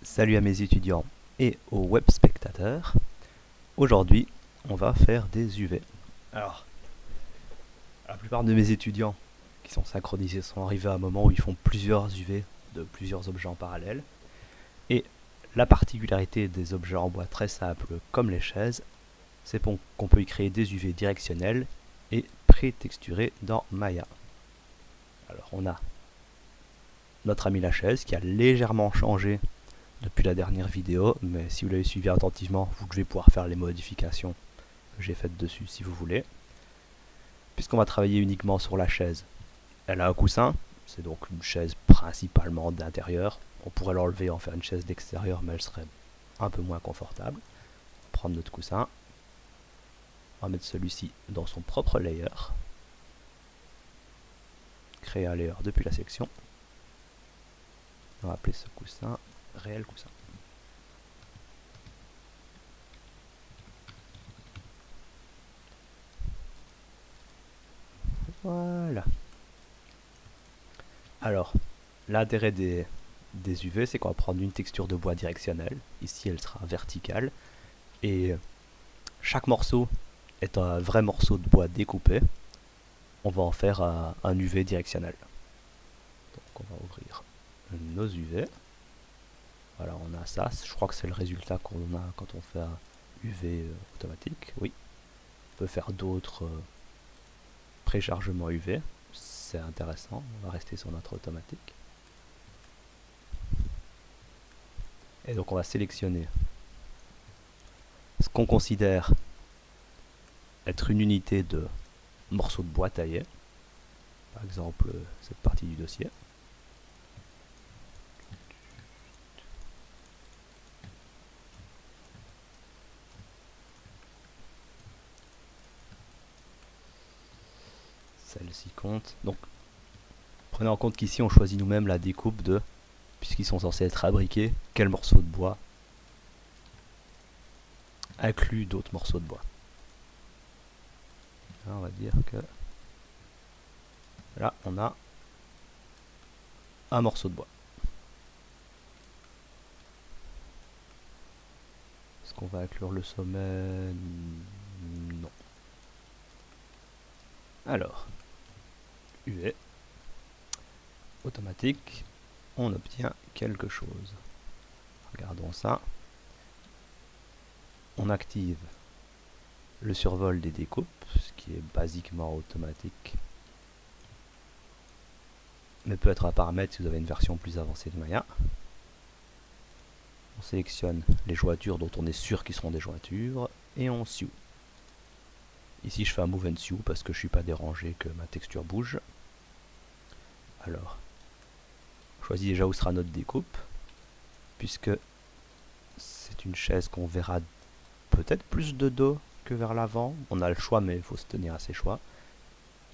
Salut à mes étudiants et aux web spectateurs. Aujourd'hui, on va faire des UV. Alors, la plupart de mes étudiants qui sont synchronisés sont arrivés à un moment où ils font plusieurs UV de plusieurs objets en parallèle. Et la particularité des objets en bois très simples comme les chaises, c'est qu'on peut y créer des UV directionnels et pré-texturés dans Maya. Alors on a notre ami la chaise qui a légèrement changé depuis la dernière vidéo, mais si vous l'avez suivi attentivement, vous devez pouvoir faire les modifications que j'ai faites dessus si vous voulez. Puisqu'on va travailler uniquement sur la chaise, elle a un coussin, c'est donc une chaise principalement d'intérieur. On pourrait l'enlever et en faire une chaise d'extérieur, mais elle serait un peu moins confortable. On va prendre notre coussin, on va mettre celui-ci dans son propre layer, créer un layer depuis la section. On va appeler ce coussin réel coussin. Voilà. Alors, l'intérêt des UV, c'est qu'on va prendre une texture de bois directionnelle. Ici, elle sera verticale. Et chaque morceau est un vrai morceau de bois découpé. On va en faire un UV directionnel. Donc, on va ouvrir nos UV. Voilà, on a ça. Je crois que c'est le résultat qu'on a quand on fait un UV automatique. Oui. On peut faire d'autres préchargements UV. C'est intéressant. On va rester sur notre automatique. Et donc on va sélectionner ce qu'on considère être une unité de morceau de bois taillé. Par exemple, cette partie du dossier. Celle-ci compte. Donc, prenez en compte qu'ici on choisit nous-mêmes la découpe de, puisqu'ils sont censés être fabriqués, quel morceau de bois inclut d'autres morceaux de bois. Là, on va dire que là, on a un morceau de bois. Est-ce qu'on va inclure le sommet? Non. Alors, UV, automatique, on obtient quelque chose. Regardons ça. On active le survol des découpes, ce qui est basiquement automatique, mais peut être à paramètre si vous avez une version plus avancée de Maya. On sélectionne les jointures dont on est sûr qu'ils seront des jointures, et on sew. Ici je fais un move and sew parce que je ne suis pas dérangé que ma texture bouge. Alors, on choisit déjà où sera notre découpe, puisque c'est une chaise qu'on verra peut-être plus de dos que vers l'avant. On a le choix, mais il faut se tenir à ses choix.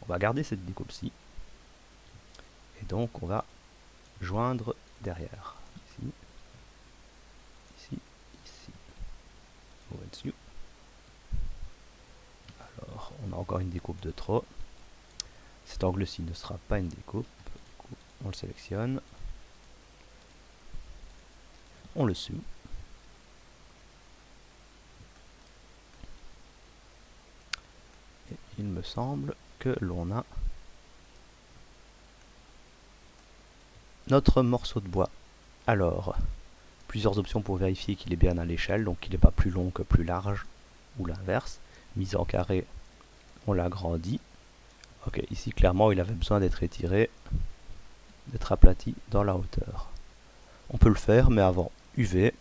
On va garder cette découpe-ci. Et donc on va joindre derrière. Ici, ici, ici. Move and sew. Alors, on a encore une découpe de trop. Cet angle-ci ne sera pas une découpe. Du coup, on le sélectionne. On le sew. Et il me semble que l'on a notre morceau de bois. Alors, plusieurs options pour vérifier qu'il est bien à l'échelle, donc qu'il n'est pas plus long que plus large, ou l'inverse. Mise en carré, on l'agrandit. Ok, ici clairement il avait besoin d'être étiré, d'être aplati dans la hauteur. On peut le faire, mais avant UV,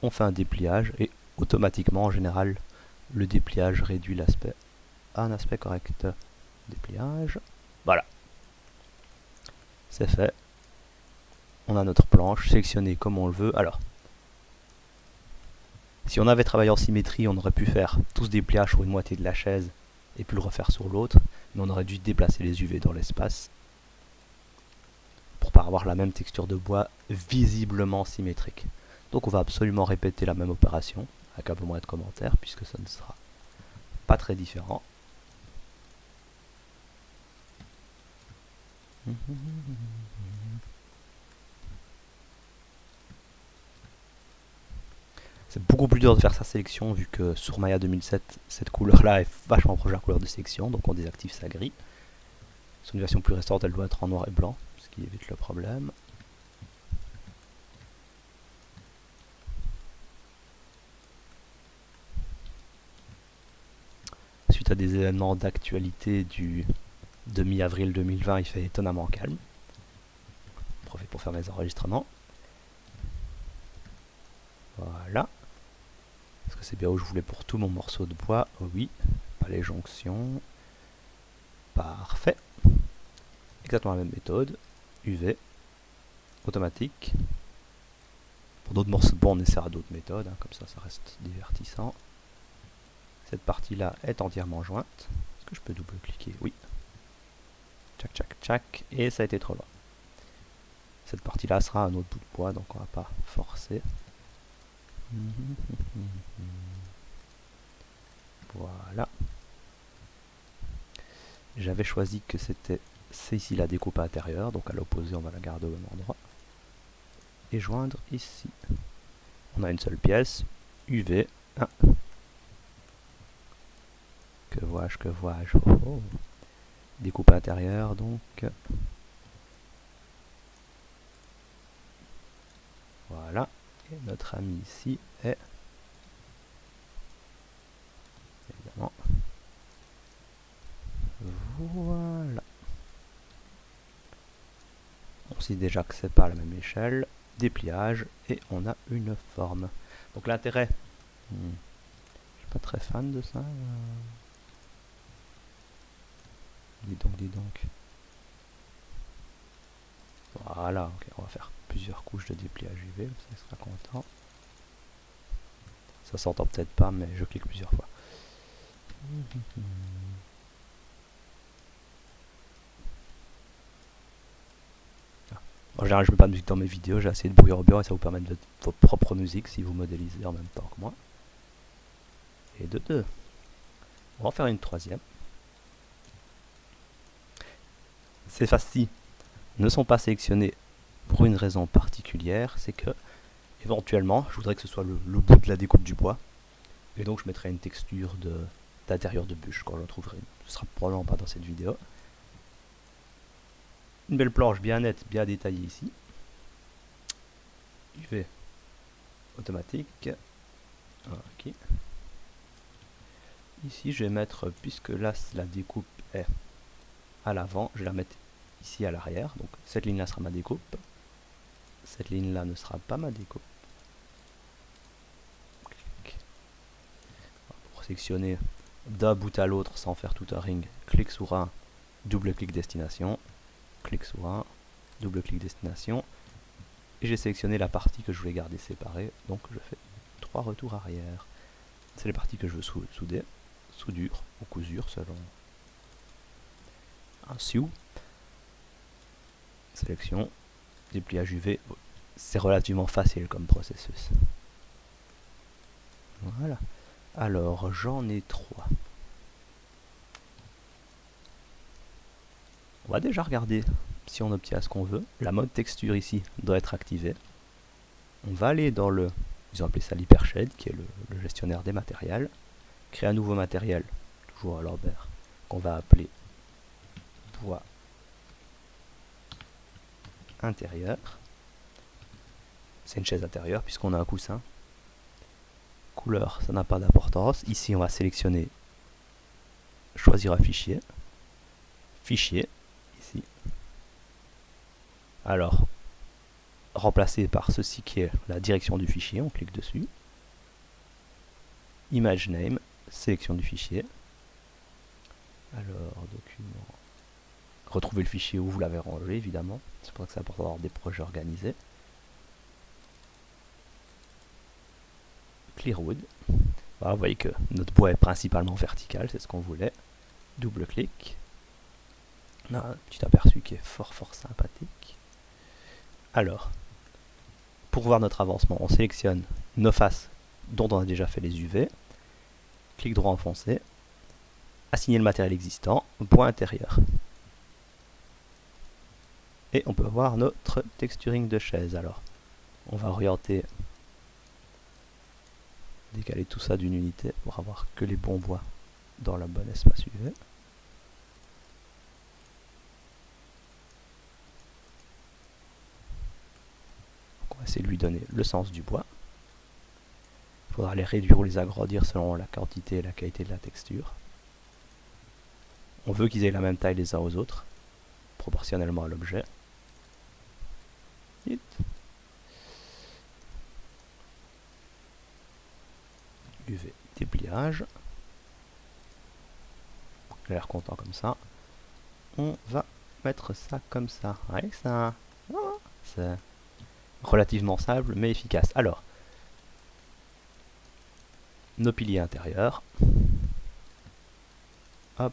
on fait un dépliage et automatiquement en général le dépliage réduit l'aspect à un aspect correct. Dépliage, voilà, c'est fait. On a notre planche sélectionnée comme on le veut. Alors, si on avait travaillé en symétrie, on aurait pu faire tout ce dépliage sur une moitié de la chaise et puis le refaire sur l'autre, mais on aurait dû déplacer les UV dans l'espace pour pas avoir la même texture de bois visiblement symétrique. Donc on va absolument répéter la même opération avec un peu moins de commentaires puisque ça ne sera pas très différent. C'est beaucoup plus dur de faire sa sélection vu que sur Maya 2007, cette couleur-là est vachement proche de la couleur de sélection, donc on désactive sa grille. Sur une version plus récente, elle doit être en noir et blanc, ce qui évite le problème. Suite à des événements d'actualité de mi-avril 2020, il fait étonnamment calme. J'en profite pour faire mes enregistrements. Voilà. Est-ce que c'est bien où je voulais pour tout mon morceau de bois? Oui. Pas les jonctions. Parfait. Exactement la même méthode. UV. Automatique. Pour d'autres morceaux de bois, on essaiera d'autres méthodes. Comme ça reste divertissant. Cette partie-là est entièrement jointe. Est-ce que je peux double-cliquer? Oui. Tchac, tchac, tchac. Et ça a été trop loin. Cette partie-là sera un autre bout de bois, donc on va pas forcer. Voilà. J'avais choisi que c'est ici la découpe intérieure, donc à l'opposé on va la garder au même endroit. Et joindre ici. On a une seule pièce, UV 1. Que vois-je, que vois-je? Oh. Découpe intérieure donc. Voilà. Et notre ami ici est évidemment. Voilà. On sait déjà que c'est pas la même échelle. Dépliage et on a une forme. Donc l'intérêt, je suis pas très fan de ça. Dis donc. Voilà, ok, on va faire plusieurs couches de dépliage UV, ça sera content. Ça s'entend peut-être pas, mais je clique plusieurs fois. En général, je ne mets pas de musique dans mes vidéos, j'ai assez de bruit ambiant et ça vous permet de mettre votre propre musique si vous modélisez en même temps que moi. Et de deux. On va en faire une troisième. Ces faces-ci ne sont pas sélectionnées pour une raison particulière, c'est que éventuellement, je voudrais que ce soit le bout de la découpe du bois. Et donc je mettrai une texture d'intérieur de bûche quand j'en trouverai une. Ce sera probablement pas dans cette vidéo. Une belle planche bien nette, bien détaillée ici. UV automatique. Ok. Ici je vais mettre, puisque là la découpe est à l'avant, je vais la mettre ici à l'arrière. Donc cette ligne là sera ma découpe. Cette ligne là ne sera pas ma découpe. Clic. Pour sélectionner d'un bout à l'autre sans faire tout un ring, clic sur un, double-clic destination, clic sur un, double-clic destination, et j'ai sélectionné la partie que je voulais garder séparée, donc je fais 3 retours arrière. C'est les parties que je veux souder, soudure ou cousure selon un sioux. Sélection, dépliage UV, c'est relativement facile comme processus. Voilà. Alors j'en ai 3. On va déjà regarder si on obtient ce qu'on veut. La mode texture ici doit être activée. On va aller dans le, ils ont appelé ça l'hypershade, qui est le gestionnaire des matériels. Créer un nouveau matériel, toujours à l'Orbert, qu'on va appeler bois intérieur. C'est une chaise intérieure puisqu'on a un coussin. Couleur, ça n'a pas d'importance. Ici, on va sélectionner, choisir un fichier. Fichier, ici. Alors, remplacé par ceci qui est la direction du fichier, on clique dessus. Image name, sélection du fichier. Alors, document. Retrouver le fichier où vous l'avez rangé, évidemment. C'est pour ça que c'est important d'avoir des projets organisés. Clearwood. Voilà, vous voyez que notre bois est principalement vertical, c'est ce qu'on voulait. Double-clic. On a un petit aperçu qui est fort sympathique. Alors, pour voir notre avancement, on sélectionne nos faces dont on a déjà fait les UV. Clic droit enfoncé. Assigner le matériel existant. Bois intérieur. Et on peut voir notre texturing de chaise. Alors, on va orienter Décaler tout ça d'une unité pour avoir que les bons bois dans le bon espace UV. Donc on va essayer de lui donner le sens du bois. Il faudra les réduire ou les agrandir selon la quantité et la qualité de la texture. On veut qu'ils aient la même taille les uns aux autres, proportionnellement à l'objet. UV dépliage. Il a l'air content comme ça. On va mettre ça comme ça. Ouais, ça. C'est relativement simple mais efficace. Alors, nos piliers intérieurs. Hop,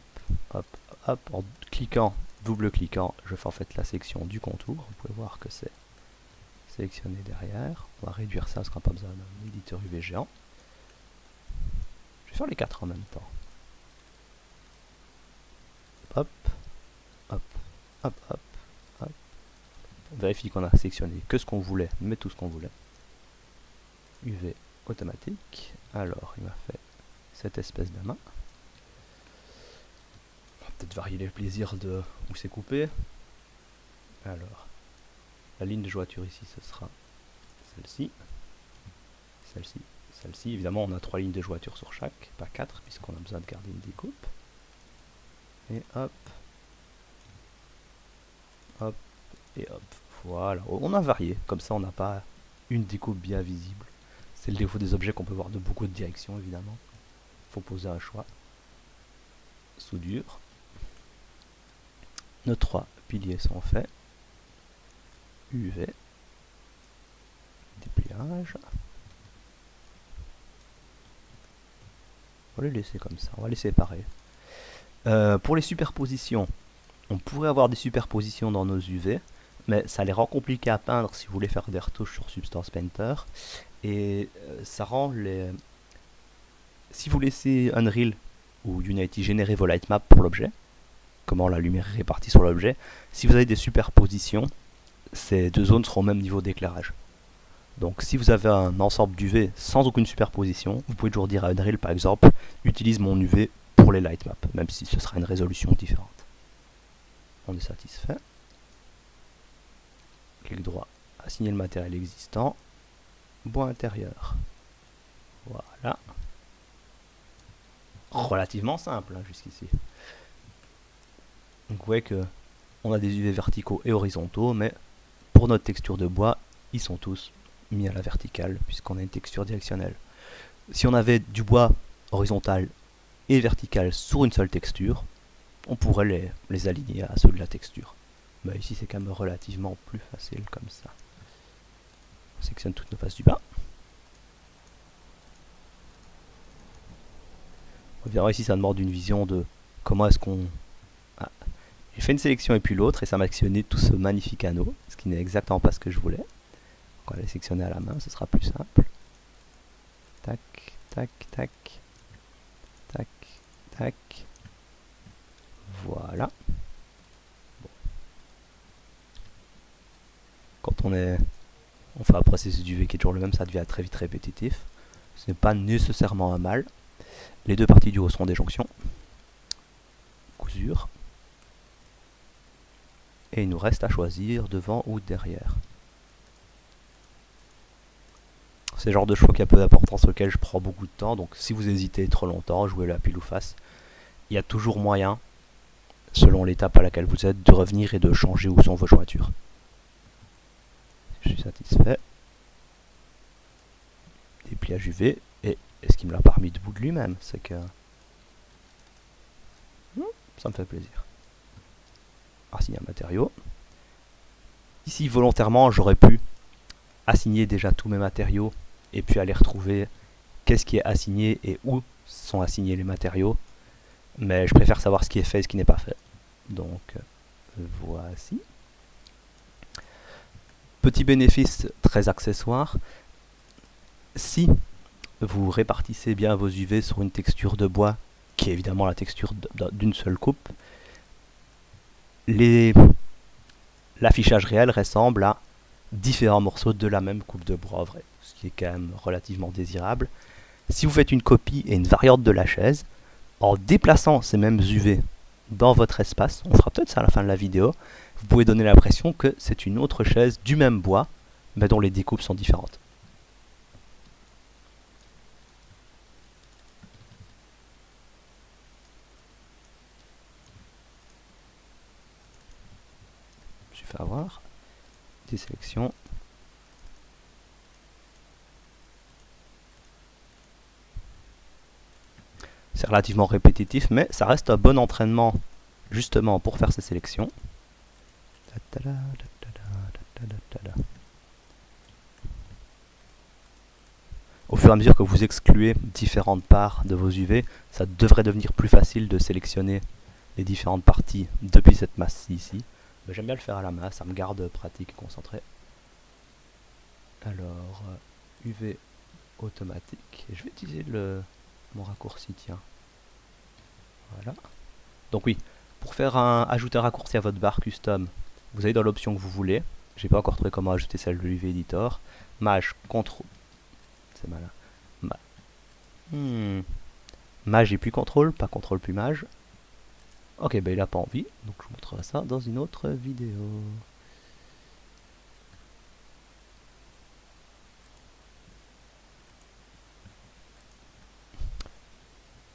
hop, hop. En cliquant, double-cliquant, je fais en fait la section du contour. Vous pouvez voir que c'est sélectionné derrière. On va réduire ça, parce qu'on n'a pas besoin d'un éditeur UV géant. Je vais faire les 4 en même temps. Hop, hop, hop, hop, hop. On vérifie qu'on a sélectionné que ce qu'on voulait, mais tout ce qu'on voulait. UV automatique. Alors, il m'a fait cette espèce de main. On va peut-être varier les plaisirs de où c'est coupé. Alors, la ligne de jointure ici, ce sera celle-ci. Celle-ci, celle-ci. Évidemment, on a 3 lignes de jointure sur chaque, pas 4, puisqu'on a besoin de garder une découpe. Et hop. Hop. Et hop. Voilà. On a varié. Comme ça, on n'a pas une découpe bien visible. C'est le défaut des objets qu'on peut voir de beaucoup de directions, évidemment. Il faut poser un choix. Soudure. Nos 3 piliers sont faits. UV. Dépliage. On va les laisser comme ça. On va les séparer. Pour les superpositions, on pourrait avoir des superpositions dans nos UV, mais ça les rend compliqués à peindre si vous voulez faire des retouches sur Substance Painter. Et ça rend les... Si vous laissez Unreal ou Unity générer vos lightmaps pour l'objet, comment la lumière est répartie sur l'objet, si vous avez des superpositions, ces deux zones seront au même niveau d'éclairage. Donc si vous avez un ensemble d'UV sans aucune superposition, vous pouvez toujours dire à Unreal par exemple, utilise mon UV pour les lightmaps, même si ce sera une résolution différente. On est satisfait. Clic droit, assigner le matériel existant. Bois intérieur. Voilà. Relativement simple hein, jusqu'ici. Donc vous voyez que on a des UV verticaux et horizontaux, mais pour notre texture de bois, ils sont tous mis à la verticale, puisqu'on a une texture directionnelle. Si on avait du bois horizontal et vertical sur une seule texture, on pourrait les aligner à ceux de la texture. Mais ici c'est quand même relativement plus facile comme ça. On sélectionne toutes nos faces du bas. On verra ici, ça demande une vision de comment est-ce qu'on... Ah. J'ai fait une sélection et puis l'autre, et ça m'a actionné tout ce magnifique anneau, ce qui n'est exactement pas ce que je voulais. Donc on va les sélectionner à la main, ce sera plus simple. Tac, tac, tac. Tac, tac. Voilà. Bon. Quand on fait un processus d'UV qui est toujours le même, ça devient très vite répétitif. Ce n'est pas nécessairement un mal. Les deux parties du haut seront des jonctions. Cousure. Et il nous reste à choisir devant ou derrière. C'est le genre de choix qui a peu d'importance auquel je prends beaucoup de temps. Donc si vous hésitez trop longtemps, jouez-le à pile ou face. Il y a toujours moyen, selon l'étape à laquelle vous êtes, de revenir et de changer où sont vos jointures. Je suis satisfait. Dépliage UV. Et ce qui me l'a pas remis debout de lui-même, c'est que... ça me fait plaisir. Assigner un matériau. Ici, volontairement, j'aurais pu assigner déjà tous mes matériaux et puis aller retrouver qu'est-ce qui est assigné et où sont assignés les matériaux. Mais je préfère savoir ce qui est fait et ce qui n'est pas fait. Donc, voici. Petit bénéfice très accessoire. Si vous répartissez bien vos UV sur une texture de bois, qui est évidemment la texture d'une seule coupe, l'affichage réel ressemble à différents morceaux de la même coupe de bois en vrai, ce qui est quand même relativement désirable. Si vous faites une copie et une variante de la chaise, en déplaçant ces mêmes UV dans votre espace, on fera peut-être ça à la fin de la vidéo, vous pouvez donner l'impression que c'est une autre chaise du même bois, mais dont les découpes sont différentes. Je me suis fait avoir. Désélection. C'est relativement répétitif, mais ça reste un bon entraînement justement pour faire ces sélections. Au fur et à mesure que vous excluez différentes parts de vos UV, ça devrait devenir plus facile de sélectionner les différentes parties depuis cette masse-ci ici. J'aime bien le faire à la main, ça me garde pratique et concentré. Alors, UV automatique. Et je vais utiliser mon raccourci, tiens. Voilà. Donc oui, pour faire ajouter un raccourci à votre barre custom, vous allez dans l'option que vous voulez. J'ai pas encore trouvé comment ajouter celle de l'UV Editor. Maj, CTRL. C'est malin. Maj et puis CTRL, pas CTRL puis Maj. Ok, ben il a pas envie, donc je vous montrerai ça dans une autre vidéo.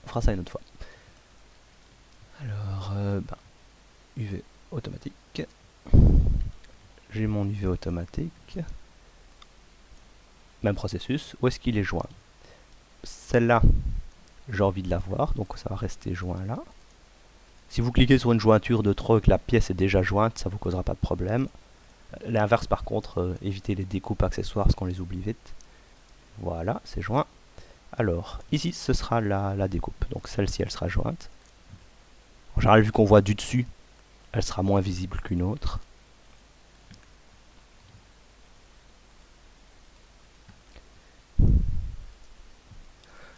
On fera ça une autre fois. Alors, UV automatique. J'ai mon UV automatique. Même processus. Où est-ce qu'il est joint? Celle-là, j'ai envie de la voir, donc ça va rester joint là. Si vous cliquez sur une jointure de trop et que la pièce est déjà jointe, ça ne vous causera pas de problème. L'inverse par contre, évitez les découpes accessoires parce qu'on les oublie vite. Voilà, c'est joint. Alors, ici ce sera la découpe, donc celle-ci elle sera jointe. En général, vu qu'on voit du dessus, elle sera moins visible qu'une autre.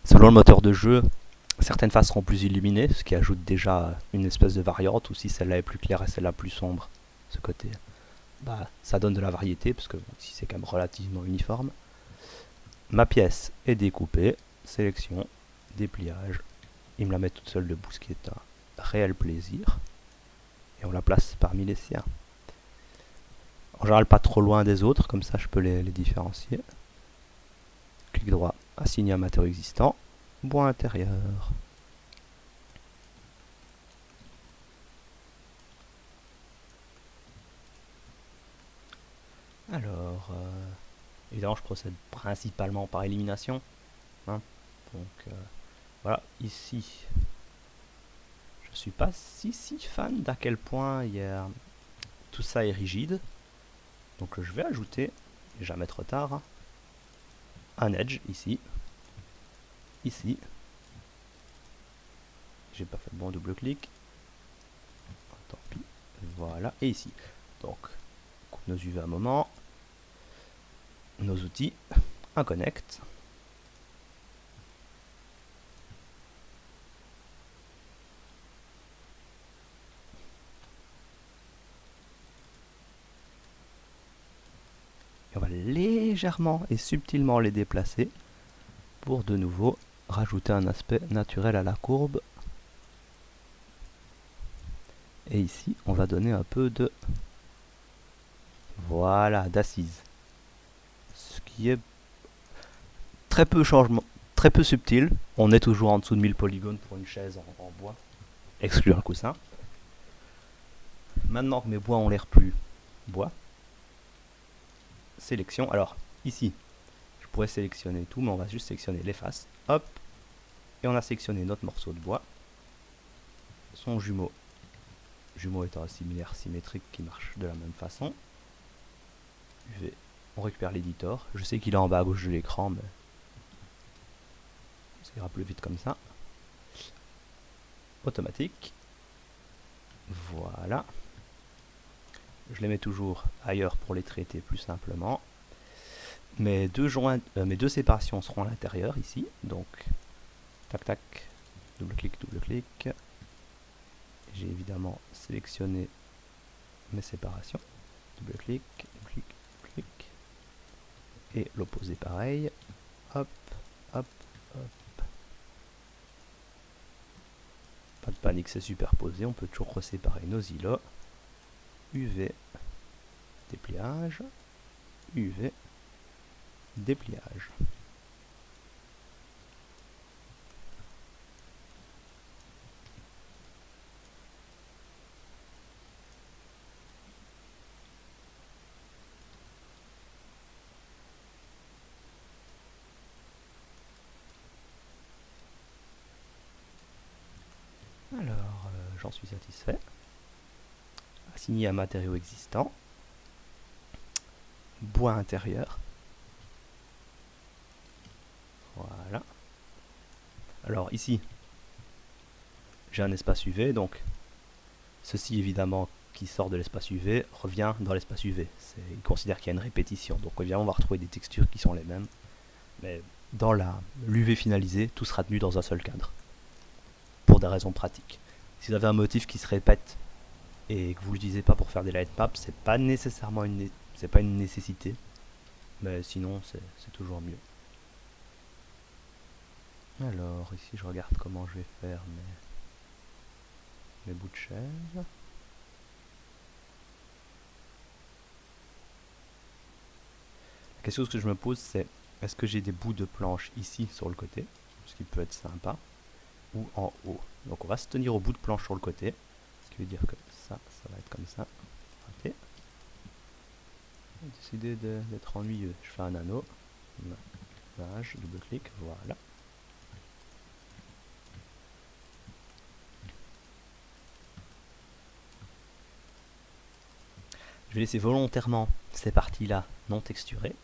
Selon le moteur de jeu, certaines faces seront plus illuminées, ce qui ajoute déjà une espèce de variante, ou si celle-là est plus claire et celle-là plus sombre, ce côté, ça donne de la variété, parce que ici c'est quand même relativement uniforme. Ma pièce est découpée, sélection, dépliage, il me la met toute seule debout, ce qui est un réel plaisir, et on la place parmi les siens. En général pas trop loin des autres, comme ça je peux les différencier. Clic droit, assigner un matériau existant, bois intérieur. Alors, évidemment je procède principalement par élimination. Hein. Donc voilà, ici, je suis pas si fan d'à quel point tout ça est rigide. Donc je vais ajouter, jamais trop tard, un edge ici. Ici. J'ai pas fait le bon double-clic. Tant pis. Voilà. Et ici. Donc, on coupe nos UV à un moment. Nos outils. Un connect. Et on va légèrement et subtilement les déplacer pour de nouveau rajouter un aspect naturel à la courbe. Et ici, on va donner un peu de, voilà, d'assise. Ce qui est très peu changement, très peu subtil. On est toujours en dessous de 1000 polygones pour une chaise en bois, excluant le coussin. Maintenant que mes bois ont l'air plus bois, sélection. Alors, ici, je pourrais sélectionner tout, mais on va juste sélectionner les faces. Hop, et on a sélectionné notre morceau de bois. Son jumeau étant un similaire symétrique qui marche de la même façon. On récupère l'éditeur. Je sais qu'il est en bas à gauche de l'écran, mais ça ira plus vite comme ça. Automatique. Voilà. Je les mets toujours ailleurs pour les traiter plus simplement. Mes deux séparations seront à l'intérieur ici. Donc, tac tac, double-clic, double-clic. J'ai évidemment sélectionné mes séparations. Double-clic, clic, clic. Et l'opposé pareil. Hop, hop, Hop. Pas de panique, c'est superposé. On peut toujours reséparer nos îlots. UV, dépliage, UV, dépliage. Alors, j'en suis satisfait. Assigné à matériaux existants. Bois intérieur. Voilà. Alors ici, j'ai un espace UV, donc ceci évidemment qui sort de l'espace UV revient dans l'espace UV. Il considère qu'il y a une répétition, donc évidemment on va retrouver des textures qui sont les mêmes, mais dans l'UV finalisé, tout sera tenu dans un seul cadre, pour des raisons pratiques. Si vous avez un motif qui se répète et que vous l'utilisez pas pour faire des light maps, c'est pas nécessairement c'est pas une nécessité, mais sinon c'est toujours mieux. Alors ici je regarde comment je vais faire mes bouts de chaise. La question que je me pose, c'est est-ce que j'ai des bouts de planche ici sur le côté, ce qui peut être sympa, ou en haut. Donc on va se tenir au bout de planche sur le côté, ce qui veut dire que ça va être comme ça. Raté. J'ai décidé d'être ennuyeux. Je fais un anneau, image, double-clic, voilà. Je vais laisser volontairement ces parties-là non texturées.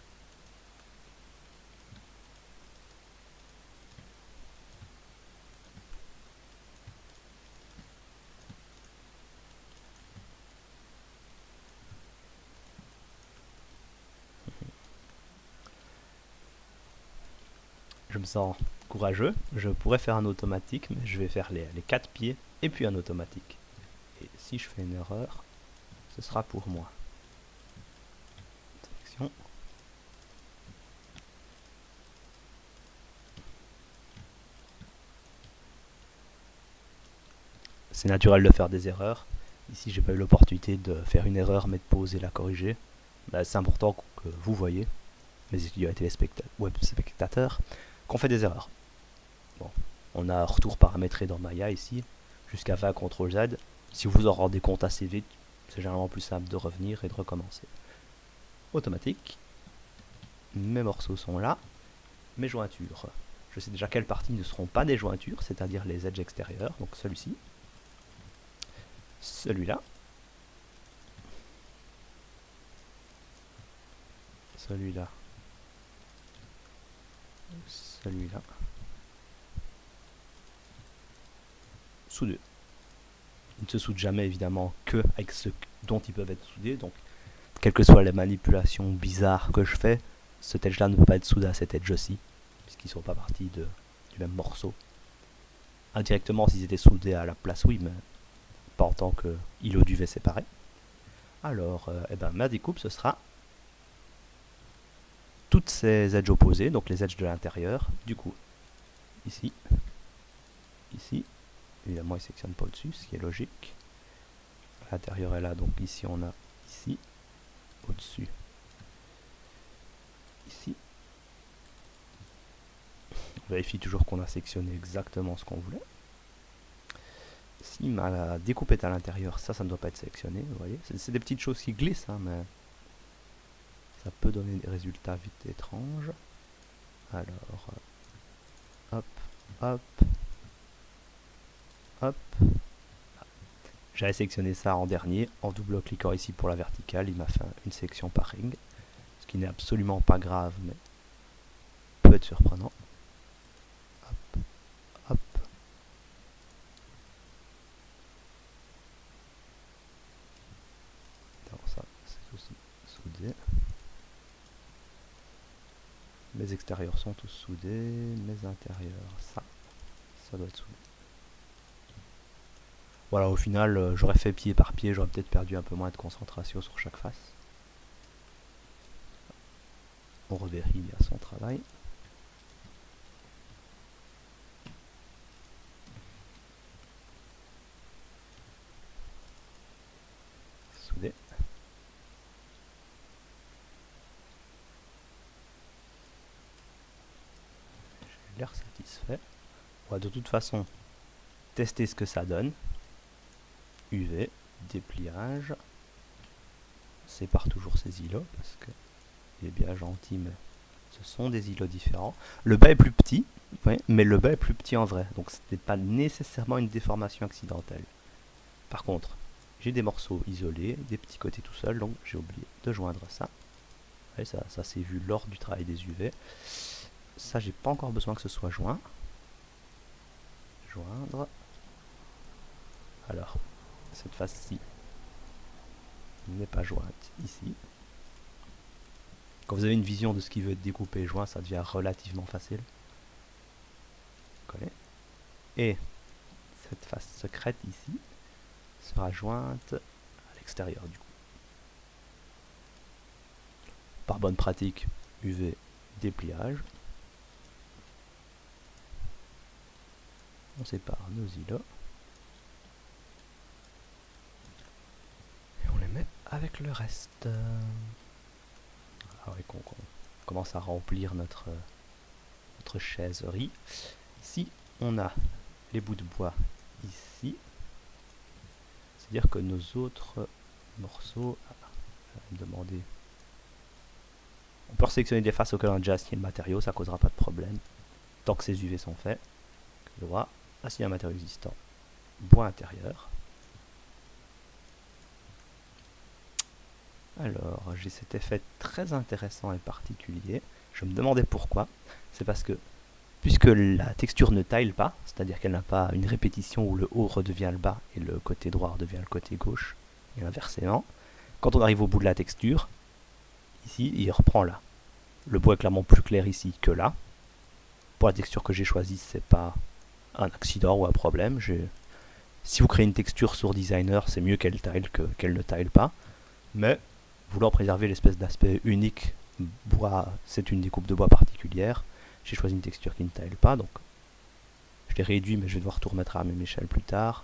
Je me sens courageux, je pourrais faire un automatique, mais je vais faire les 4 pieds et puis un automatique. Et si je fais une erreur, ce sera pour moi. Sélection. C'est naturel de faire des erreurs. Ici, j'ai pas eu l'opportunité de faire une erreur, mais de pauser et la corriger. Bah, c'est important que vous voyez, mes étudiants et web spectateurs, qu'on fait des erreurs. Bon, on a un retour paramétré dans Maya ici, jusqu'à 20 CTRL Z. Si vous vous en rendez compte assez vite, c'est généralement plus simple de revenir et de recommencer. Automatique. Mes morceaux sont là. Mes jointures. Je sais déjà quelles parties ne seront pas des jointures, c'est-à-dire les edges extérieurs. Donc celui-ci. Celui-là. Celui-là. Celui-là. Soudés. Ils ne se soudent jamais évidemment que avec ce dont ils peuvent être soudés. Donc, quelles que soient les manipulations bizarres que je fais, cet edge là ne peut pas être soudé à cet edge aussi, puisqu'ils ne sont pas partis du même morceau. Indirectement, s'ils étaient soudés à la place, oui, mais pas en tant que îlot d'UV séparé. Alors, ma découpe, ce sera toutes ces edges opposées, donc les edges de l'intérieur, du coup, ici, ici, évidemment, il ne sectionne pas au-dessus, ce qui est logique. L'intérieur est là, donc ici, on a ici, au-dessus, ici. On vérifie toujours qu'on a sectionné exactement ce qu'on voulait. Si ma découpe est à l'intérieur, ça ne doit pas être sélectionné, vous voyez. C'est des petites choses qui glissent, hein, mais ça peut donner des résultats vite étranges. Alors, hop, hop, hop. J'avais sélectionné ça en dernier, en double-cliquant ici pour la verticale, il m'a fait une section par ring, ce qui n'est absolument pas grave, mais peut être surprenant. Hop, hop. Alors ça, c'est aussi soudé. Mes extérieurs sont tous soudés, mes intérieurs, ça doit être soudé. Voilà, au final, j'aurais fait pied par pied, j'aurais peut-être perdu un peu moins de concentration sur chaque face. On revérifie bien son travail. j'ai l'air satisfait. On va de toute façon tester ce que ça donne. UV, dépliage. On sépare toujours ces îlots parce que il est bien gentil, mais ce sont des îlots différents. Le bas est plus petit, oui, mais le bas est plus petit en vrai, donc ce n'est pas nécessairement une déformation accidentelle. Par contre, j'ai des morceaux isolés, des petits côtés tout seuls, donc j'ai oublié de joindre ça. Et ça c'est vu lors du travail des UV. Ça, j'ai pas encore besoin que ce soit joint. Joindre. Alors, cette face-ci n'est pas jointe ici. Quand vous avez une vision de ce qui veut être découpé et joint, ça devient relativement facile. Coller. Et cette face secrète ici sera jointe à l'extérieur du coup. Par bonne pratique, UV dépliage. On sépare nos îlots. Et on les met avec le reste. Alors, on commence à remplir notre chaiserie. Si on a les bouts de bois ici, c'est-à-dire que nos autres morceaux, je vais me demander, on peut sélectionner des faces auxquelles on a déjà assigné le matériau, ça causera pas de problème. Tant que ces UV sont faits, droit, assigner un matériau existant, bois intérieur. Alors, j'ai cet effet très intéressant et particulier. Je me demandais pourquoi. C'est parce que, puisque la texture ne tile pas, c'est-à-dire qu'elle n'a pas une répétition où le haut redevient le bas et le côté droit redevient le côté gauche, et inversement, quand on arrive au bout de la texture, ici, il reprend là. Le bois est clairement plus clair ici que là. Pour la texture que j'ai choisie, c'est pas un accident ou un problème. Si vous créez une texture sur Designer, c'est mieux qu'elle tile qu'elle ne tile pas. Mais vouloir préserver l'espèce d'aspect unique bois, c'est une découpe de bois particulière. J'ai choisi une texture qui ne tile pas, donc je l'ai réduit, mais je vais devoir tout remettre à la même échelle plus tard.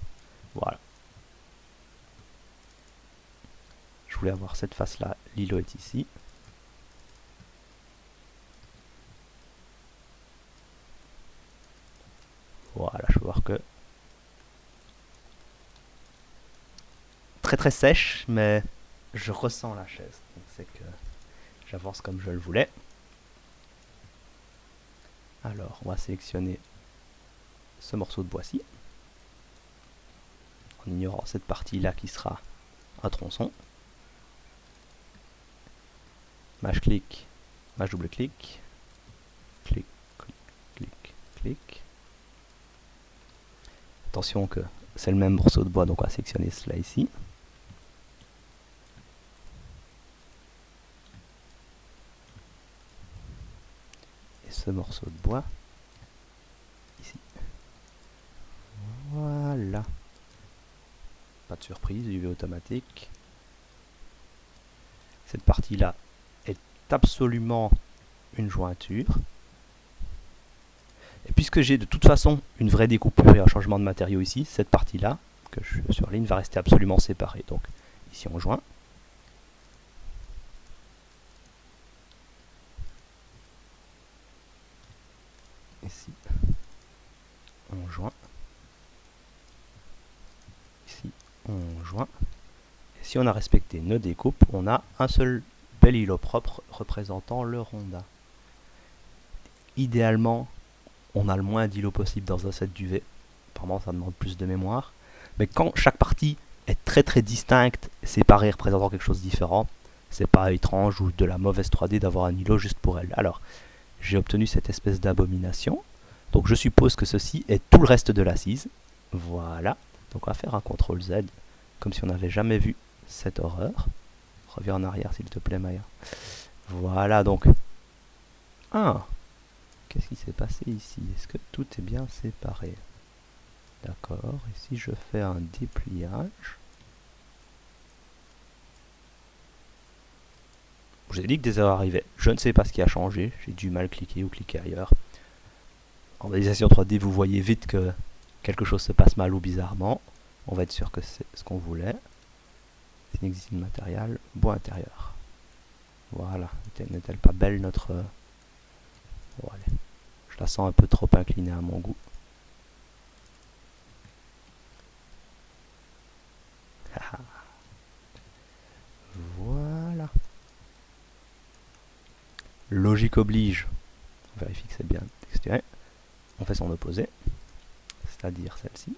Voilà. Je voulais avoir cette face-là, l'îlot est ici. Voilà, je peux voir que très très sèche, mais je ressens la chaise, donc c'est que j'avance comme je le voulais. Alors, on va sélectionner ce morceau de bois-ci, en ignorant cette partie-là qui sera un tronçon. Mâche clic, mâche double clic, clic, clic, clic, clic. Attention que c'est le même morceau de bois, donc on va sélectionner cela ici. Et ce morceau de bois ici. Voilà. Pas de surprise, UV automatique. Cette partie-là est absolument une jointure. Et puisque j'ai de toute façon une vraie découpure et un changement de matériau ici, cette partie-là, que je surligne, va rester absolument séparée. Donc ici on joint. Ici on joint. Ici on joint. Et si on a respecté nos découpes, on a un seul bel îlot propre représentant le rondin. Idéalement, on a le moins d'îlots possible dans un set d'UV. Apparemment, ça demande plus de mémoire. Mais quand chaque partie est très très distincte, séparée, représentant quelque chose de différent, c'est pas étrange ou de la mauvaise 3D d'avoir un îlot juste pour elle. Alors, j'ai obtenu cette espèce d'abomination. Donc, je suppose que ceci est tout le reste de l'assise. Voilà. Donc, on va faire un CTRL Z, comme si on n'avait jamais vu cette horreur. Reviens en arrière, s'il te plaît, Maya. Voilà, donc. Ah! Qu'est-ce qui s'est passé ici? Est-ce que tout est bien séparé? D'accord. Et si je fais un dépliage? Je vous ai dit que des erreurs arrivaient. Je ne sais pas ce qui a changé. J'ai dû mal cliquer ou cliquer ailleurs. En modélisation 3D, vous voyez vite que quelque chose se passe mal ou bizarrement. On va être sûr que c'est ce qu'on voulait. Existing matériel, bois intérieur. Voilà. N'est-elle pas belle notre... Bon, allez. Je la sens un peu trop inclinée à mon goût. Voilà. Logique oblige. On vérifie que c'est bien texturé. On fait son opposé, c'est-à-dire celle-ci.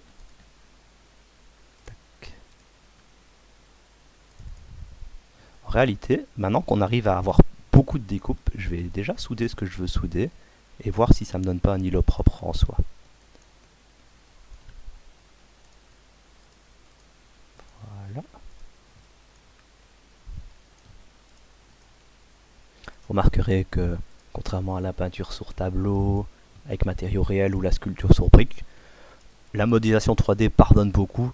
En réalité, maintenant qu'on arrive à avoir beaucoup de découpes, je vais déjà souder ce que je veux souder et voir si ça me donne pas un îlot propre en soi. Voilà. Vous remarquerez que, contrairement à la peinture sur tableau, avec matériaux réels ou la sculpture sur brique, la modélisation 3D pardonne beaucoup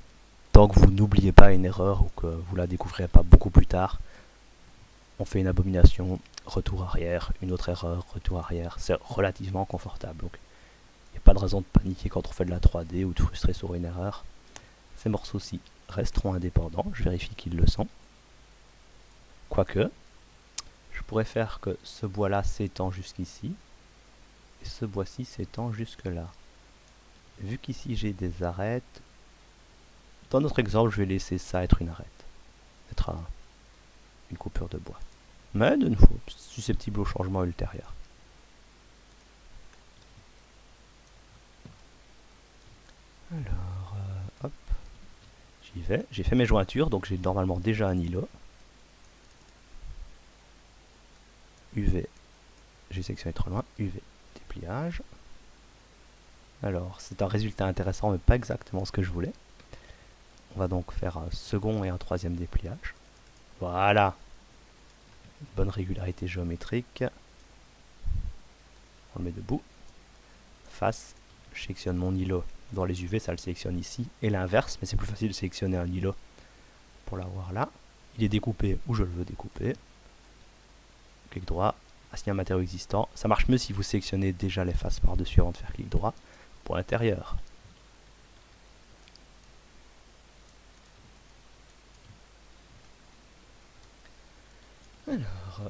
tant que vous n'oubliez pas une erreur ou que vous la découvrirez pas beaucoup plus tard. On fait une abomination, retour arrière, une autre erreur, retour arrière. C'est relativement confortable. Donc, il n'y a pas de raison de paniquer quand on fait de la 3D ou de frustrer sur une erreur. Ces morceaux-ci resteront indépendants. Je vérifie qu'ils le sont. Quoique, je pourrais faire que ce bois-là s'étend jusqu'ici et ce bois-ci s'étend jusque-là. Vu qu'ici j'ai des arêtes, dans notre exemple, je vais laisser ça être une arête. Être une coupure de bois. Mais de nouveau, susceptible au changement ultérieur. Alors, hop, j'y vais. J'ai fait mes jointures, donc j'ai normalement déjà un îlot. UV, j'ai sectionné trop loin. UV, dépliage. Alors, c'est un résultat intéressant, mais pas exactement ce que je voulais. On va donc faire un second et un troisième dépliage. Voilà. Bonne régularité géométrique. On le met debout. Face, je sélectionne mon îlot. Dans les UV, ça le sélectionne ici. Et l'inverse, mais c'est plus facile de sélectionner un îlot pour l'avoir là. Il est découpé où je le veux découper. Clic droit, assigner un matériau existant. Ça marche mieux si vous sélectionnez déjà les faces par-dessus avant de faire clic droit. Pour l'intérieur. Alors,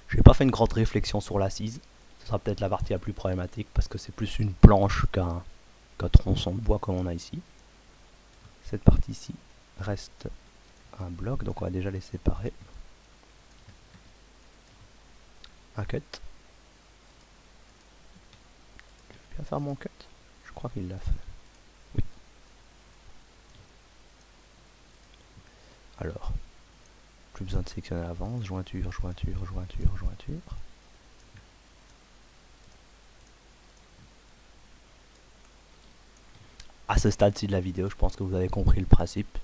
je n'ai pas fait une grande réflexion sur l'assise. Ce sera peut-être la partie la plus problématique parce que c'est plus une planche qu'un tronçon de bois comme on a ici. Cette partie-ci reste un bloc, donc on va déjà les séparer. Un cut. Je vais bien faire mon cut. Je crois qu'il l'a fait. Oui. Alors, plus besoin de sélectionner à l'avance. Jointure, jointure, jointure, jointure. À ce stade-ci de la vidéo, je pense que vous avez compris le principe.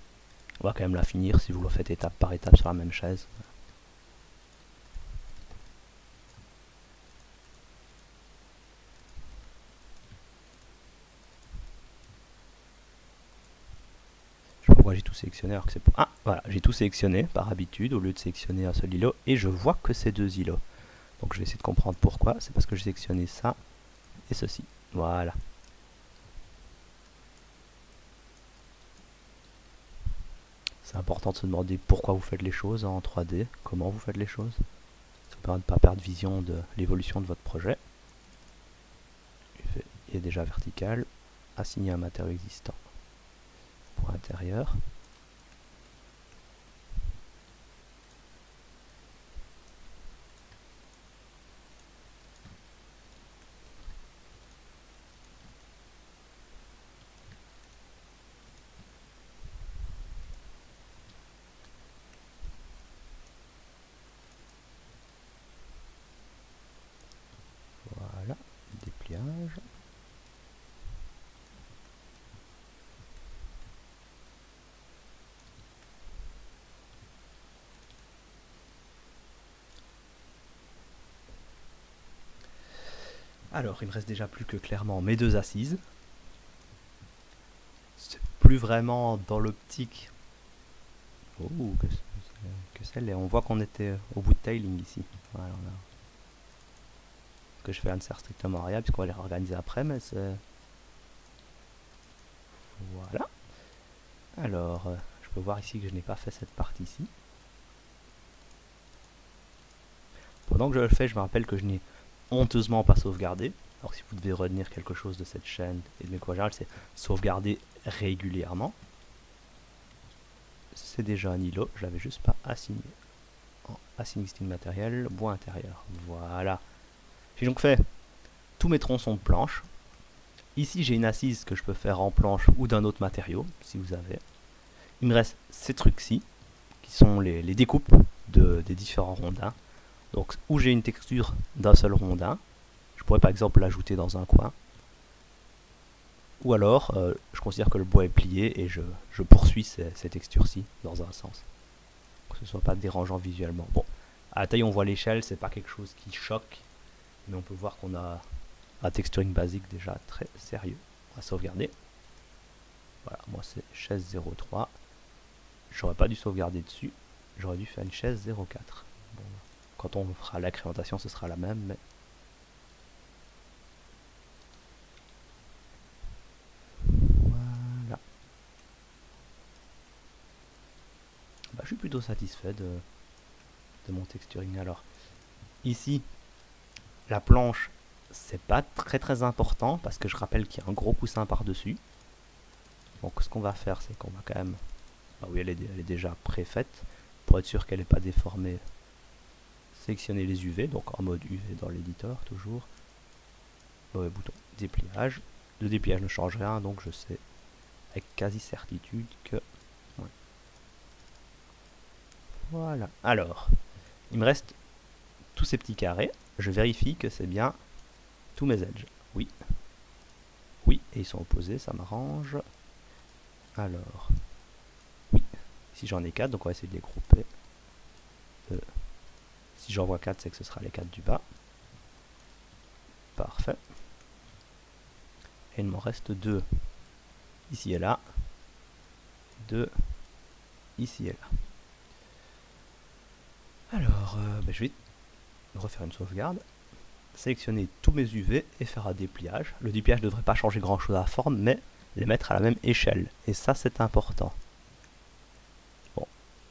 On va quand même la finir si vous le faites étape par étape sur la même chaise. Je sais pas pourquoi j'ai tout sélectionné alors que c'est pour... Ah, voilà, j'ai tout sélectionné par habitude au lieu de sélectionner un seul îlot et je vois que c'est deux îlots. Donc je vais essayer de comprendre pourquoi. C'est parce que j'ai sélectionné ça et ceci. Voilà. C'est important de se demander pourquoi vous faites les choses en 3D, comment vous faites les choses. Ça permet de ne pas perdre vision de l'évolution de votre projet. Il est déjà vertical. Assigner un matériau existant pour l'intérieur. Voilà, dépliage. Alors, il me reste déjà plus que clairement mes deux assises. C'est plus vraiment dans l'optique. Oh, que celle-là. On voit qu'on était au bout de tailing ici. Voilà, ce que je fais ne sert strictement à rien puisqu'on va les réorganiser après, mais c'est... Voilà. Alors, je peux voir ici que je n'ai pas fait cette partie-ci. Pendant que je le fais, je me rappelle que je n'ai honteusement pas sauvegardé. Alors si vous devez retenir quelque chose de cette chaîne et de mes cours général, c'est sauvegarder régulièrement. C'est déjà un îlot, je l'avais juste pas assigné. Assign listing matériel, bois intérieur. Voilà. J'ai donc fait tous mes tronçons de planche. Ici j'ai une assise que je peux faire en planche ou d'un autre matériau, si vous avez. Il me reste ces trucs-ci, qui sont les découpes des différents rondins. Donc où j'ai une texture d'un seul rondin, je pourrais par exemple l'ajouter dans un coin. Ou alors, je considère que le bois est plié et je poursuis ces textures-ci dans un sens. Que ce soit pas dérangeant visuellement. Bon, à la taille on voit l'échelle, c'est pas quelque chose qui choque, mais on peut voir qu'on a un texturing basique déjà très sérieux. On va sauvegarder. Voilà, moi c'est chaise 03. J'aurais pas dû sauvegarder dessus, j'aurais dû faire une chaise 04. Bon, quand on fera l'accrémentation, ce sera la même, mais voilà. Bah, je suis plutôt satisfait de mon texturing. Alors, ici, la planche, c'est pas très important parce que je rappelle qu'il y a un gros coussin par-dessus. Donc, ce qu'on va faire, c'est qu'on va quand même. Ah oui, elle est déjà préfaite. Pour être sûr qu'elle n'est pas déformée, sélectionner les UV, donc en mode UV dans l'éditeur, toujours. Mauvais bouton, dépliage. Le dépliage ne change rien, donc je sais avec quasi certitude que. Ouais. Voilà. Alors, il me reste tous ces petits carrés. Je vérifie que c'est bien tous mes edges. Oui. Oui, et ils sont opposés, ça m'arrange. Alors, oui. Ici j'en ai 4, donc on va essayer de les grouper. Si j'en vois 4, c'est que ce sera les 4 du bas. Parfait. Et il m'en reste 2 ici et là. 2 ici et là. Alors, je vais refaire une sauvegarde. Sélectionner tous mes UV et faire un dépliage. Le dépliage ne devrait pas changer grand chose à la forme, mais les mettre à la même échelle. Et ça, c'est important. Bon,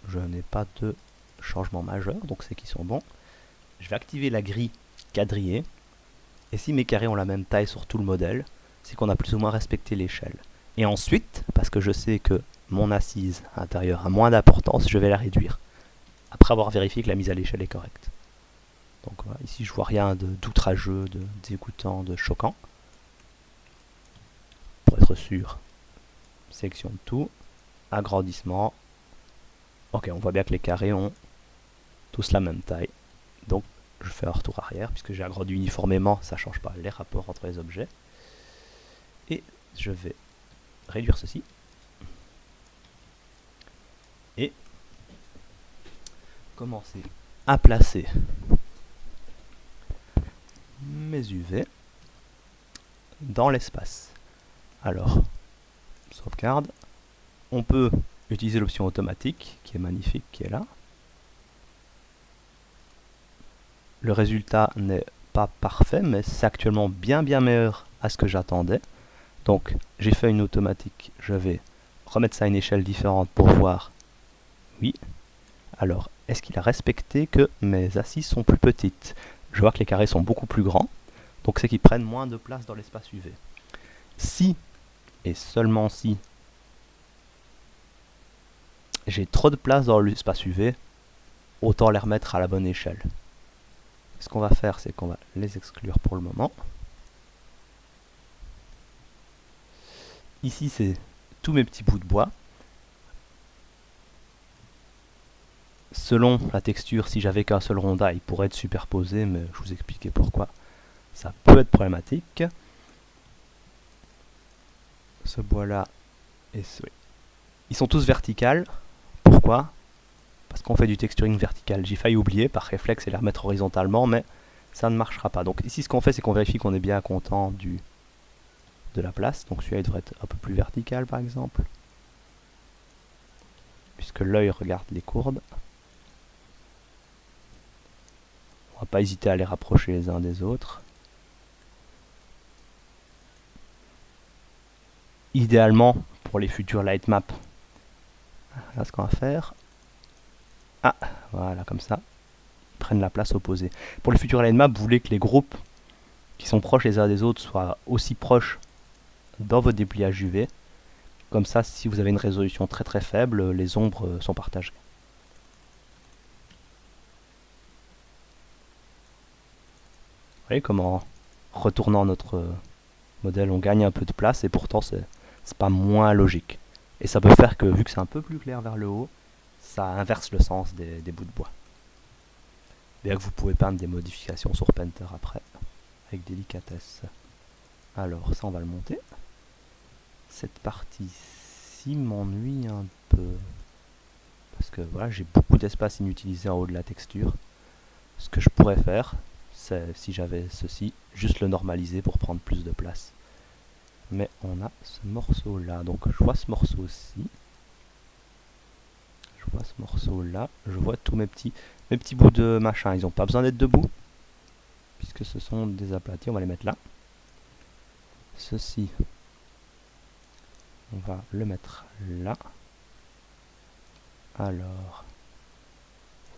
je n'ai pas de changement majeur, donc c'est qu'ils sont bons. Je vais activer la grille quadrillée. Et si mes carrés ont la même taille sur tout le modèle, c'est qu'on a plus ou moins respecté l'échelle. Et ensuite, parce que je sais que mon assise intérieure a moins d'importance, je vais la réduire. Après avoir vérifié que la mise à l'échelle est correcte. Donc voilà, ici je vois rien d'outrageux, de dégoûtant, de choquant. Pour être sûr, sélection de tout, agrandissement. Ok, on voit bien que les carrés ont tous la même taille. Donc je fais un retour arrière, puisque j'ai agrandi uniformément, ça ne change pas les rapports entre les objets. Et je vais réduire ceci. Et commencer à placer mes UV dans l'espace. Alors, sauvegarde. On peut utiliser l'option automatique, qui est magnifique, qui est là. Le résultat n'est pas parfait, mais c'est actuellement bien meilleur à ce que j'attendais. Donc, j'ai fait une automatique. Je vais remettre ça à une échelle différente pour voir. Oui. Alors, est-ce qu'il a respecté que mes assises sont plus petites? Je vois que les carrés sont beaucoup plus grands, donc c'est qu'ils prennent moins de place dans l'espace UV. Si, et seulement si, j'ai trop de place dans l'espace UV, autant les remettre à la bonne échelle. Ce qu'on va faire, c'est qu'on va les exclure pour le moment. Ici, c'est tous mes petits bouts de bois. Selon la texture, si j'avais qu'un seul rondin, il pourrait être superposé, mais je vous expliquais pourquoi. Ça peut être problématique. Ce bois-là et ce... Ils sont tous verticales. Pourquoi? Parce qu'on fait du texturing vertical. J'ai failli oublier par réflexe et les remettre horizontalement, mais ça ne marchera pas. Donc ici, ce qu'on fait, c'est qu'on vérifie qu'on est bien content de la place. Donc celui-là, il devrait être un peu plus vertical, par exemple. Puisque l'œil regarde les courbes. On va pas hésiter à les rapprocher les uns des autres. Idéalement, pour les futurs light maps, là ce qu'on va faire. Ah, voilà, comme ça. Ils prennent la place opposée. Pour les futurs light maps, vous voulez que les groupes qui sont proches les uns des autres soient aussi proches dans votre dépliage UV. Comme ça, si vous avez une résolution très très faible, les ombres sont partagées. Vous voyez comment, en retournant notre modèle, on gagne un peu de place et pourtant c'est pas moins logique. Et ça peut faire que, vu que c'est un peu plus clair vers le haut, ça inverse le sens des bouts de bois. Bien que vous pouvez peindre des modifications sur Painter après, avec délicatesse. Alors, ça on va le monter. Cette partie-ci m'ennuie un peu. Parce que voilà, j'ai beaucoup d'espace inutilisé en haut de la texture. Ce que je pourrais faire, c'est, si j'avais ceci, juste le normaliser pour prendre plus de place. Mais on a ce morceau là, donc je vois ce morceau-ci. Je vois ce morceau là, je vois tous mes petits bouts de machin, ils n'ont pas besoin d'être debout, puisque ce sont des aplatis, on va les mettre là. Ceci, on va le mettre là. Alors,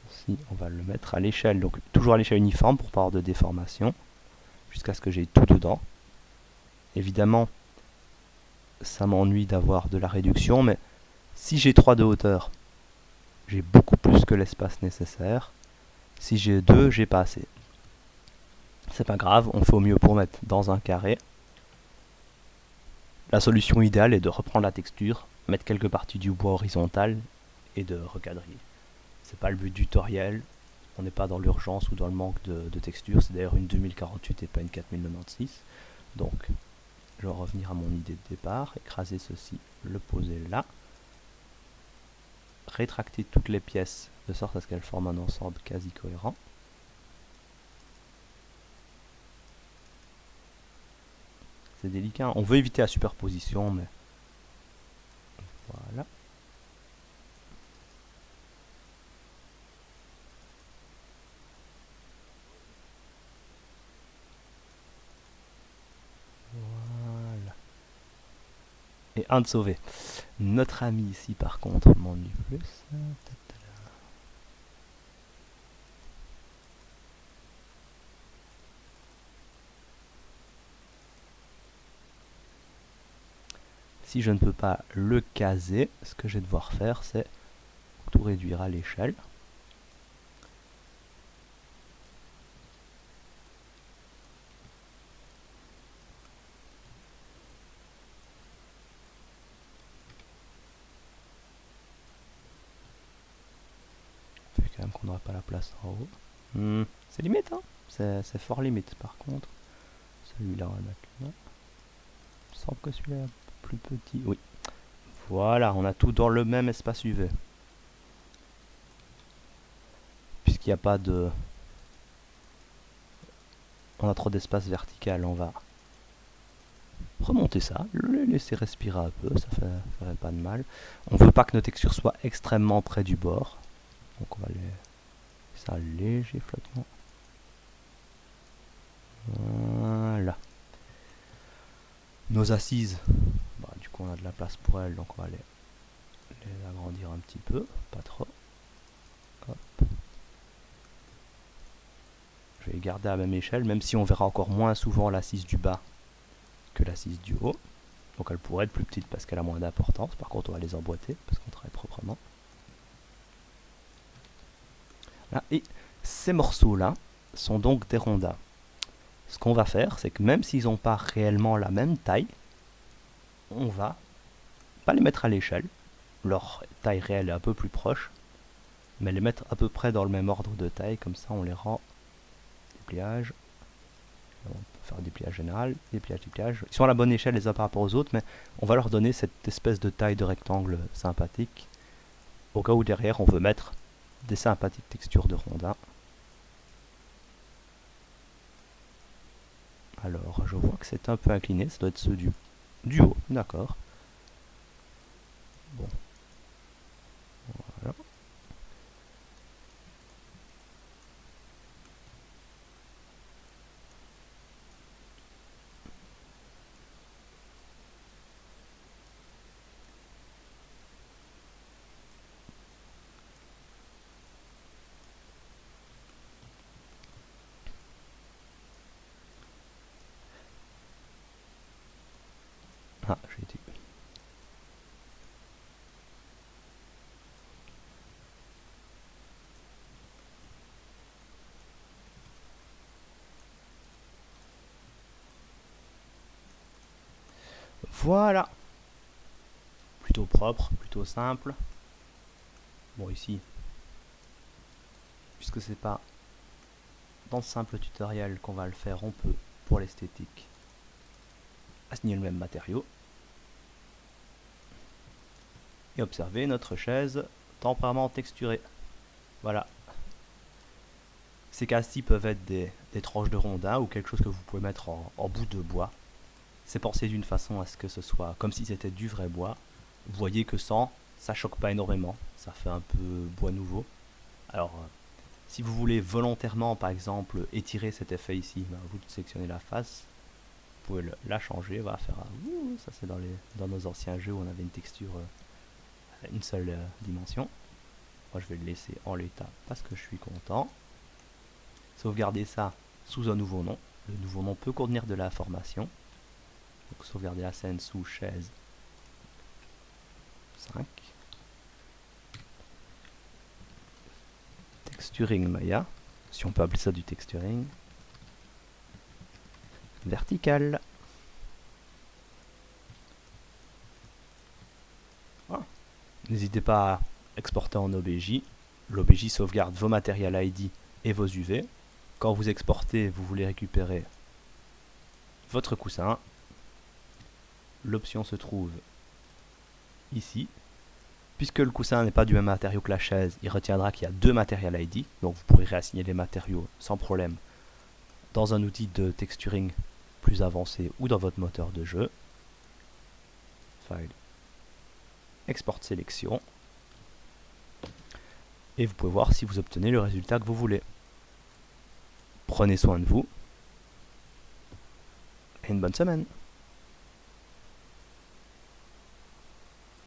ceci, on va le mettre à l'échelle, donc toujours à l'échelle uniforme pour pas avoir de déformation, jusqu'à ce que j'ai tout dedans. Évidemment, ça m'ennuie d'avoir de la réduction, mais si j'ai 3 de hauteur, j'ai beaucoup plus que l'espace nécessaire. Si j'ai 2, j'ai pas assez. C'est pas grave, on fait au mieux pour mettre dans un carré. La solution idéale est de reprendre la texture, mettre quelques parties du bois horizontales et de recadrer. C'est pas le but du tutoriel, on n'est pas dans l'urgence ou dans le manque de texture, c'est d'ailleurs une 2048 et pas une 4096. Donc, je vais revenir à mon idée de départ, écraser ceci, le poser là, rétracter toutes les pièces de sorte à ce qu'elles forment un ensemble quasi cohérent. C'est délicat, on veut éviter la superposition, mais voilà. Voilà. Et un de sauvé. Notre ami ici, par contre, m'ennuie plus. Si je ne peux pas le caser, ce que je vais devoir faire, c'est tout réduire à l'échelle. Fait quand même qu'on n'aura pas la place en haut. C'est limite, hein. C'est fort limite, par contre. Celui-là, on va le mettre là. Il me semble que celui-là est un peu plus petit. Oui. Voilà, on a tout dans le même espace UV. Puisqu'il n'y a pas de... On a trop d'espace vertical, on va remonter ça, le laisser respirer un peu, ça ferait pas de mal. On veut pas que nos textures soient extrêmement près du bord. Donc on va laisser ça léger flottement. Voilà. Nos assises, bah, du coup on a de la place pour elles, donc on va les agrandir un petit peu, pas trop. Hop. Je vais les garder à la même échelle, même si on verra encore moins souvent l'assise du bas que l'assise du haut. Donc elle pourrait être plus petite parce qu'elle a moins d'importance. Par contre on va les emboîter parce qu'on travaille proprement. Là, et ces morceaux-là sont donc des rondins. Ce qu'on va faire, c'est que même s'ils n'ont pas réellement la même taille, on va pas les mettre à l'échelle. Leur taille réelle est un peu plus proche, mais les mettre à peu près dans le même ordre de taille, comme ça on les rend dépliage. On peut faire dépliage général, dépliage. Ils sont à la bonne échelle les uns par rapport aux autres, mais on va leur donner cette espèce de taille de rectangle sympathique, au cas où derrière on veut mettre des sympathiques textures de rondins. Alors, je vois que c'est un peu incliné, ça doit être ceux du haut, d'accord. Bon. Voilà. Ah, j'ai dit. Voilà. Plutôt propre, plutôt simple. Bon, ici, puisque c'est pas dans ce simple tutoriel qu'on va le faire, on peut, pour l'esthétique, assigner le même matériau. Et observer notre chaise temporairement texturée. Voilà. Ces cas-ci peuvent être des tranches de rondin ou quelque chose que vous pouvez mettre en bout de bois. C'est pensé d'une façon à ce que ce soit comme si c'était du vrai bois. Vous voyez que sans, ça choque pas énormément. Ça fait un peu bois nouveau. Alors, si vous voulez volontairement, par exemple, étirer cet effet ici, ben, vous sélectionnez la face. Vous pouvez la changer. On va faire un... Ça, c'est dans nos anciens jeux où on avait une texture, une seule dimension. Moi, je vais le laisser en l'état parce que je suis content. Sauvegarder ça sous un nouveau nom. Le nouveau nom peut contenir de l'information. Donc sauvegarder la scène sous chaise 5. Texturing Maya, si on peut appeler ça du texturing. Vertical. Voilà. N'hésitez pas à exporter en OBJ. L'OBJ sauvegarde vos matériels ID et vos UV. Quand vous exportez, vous voulez récupérer votre coussin. L'option se trouve ici. Puisque le coussin n'est pas du même matériau que la chaise, il retiendra qu'il y a deux matériels ID. Donc vous pourrez réassigner les matériaux sans problème dans un outil de texturing plus avancé ou dans votre moteur de jeu. File. Export sélection. Et vous pouvez voir si vous obtenez le résultat que vous voulez. Prenez soin de vous. Et une bonne semaine.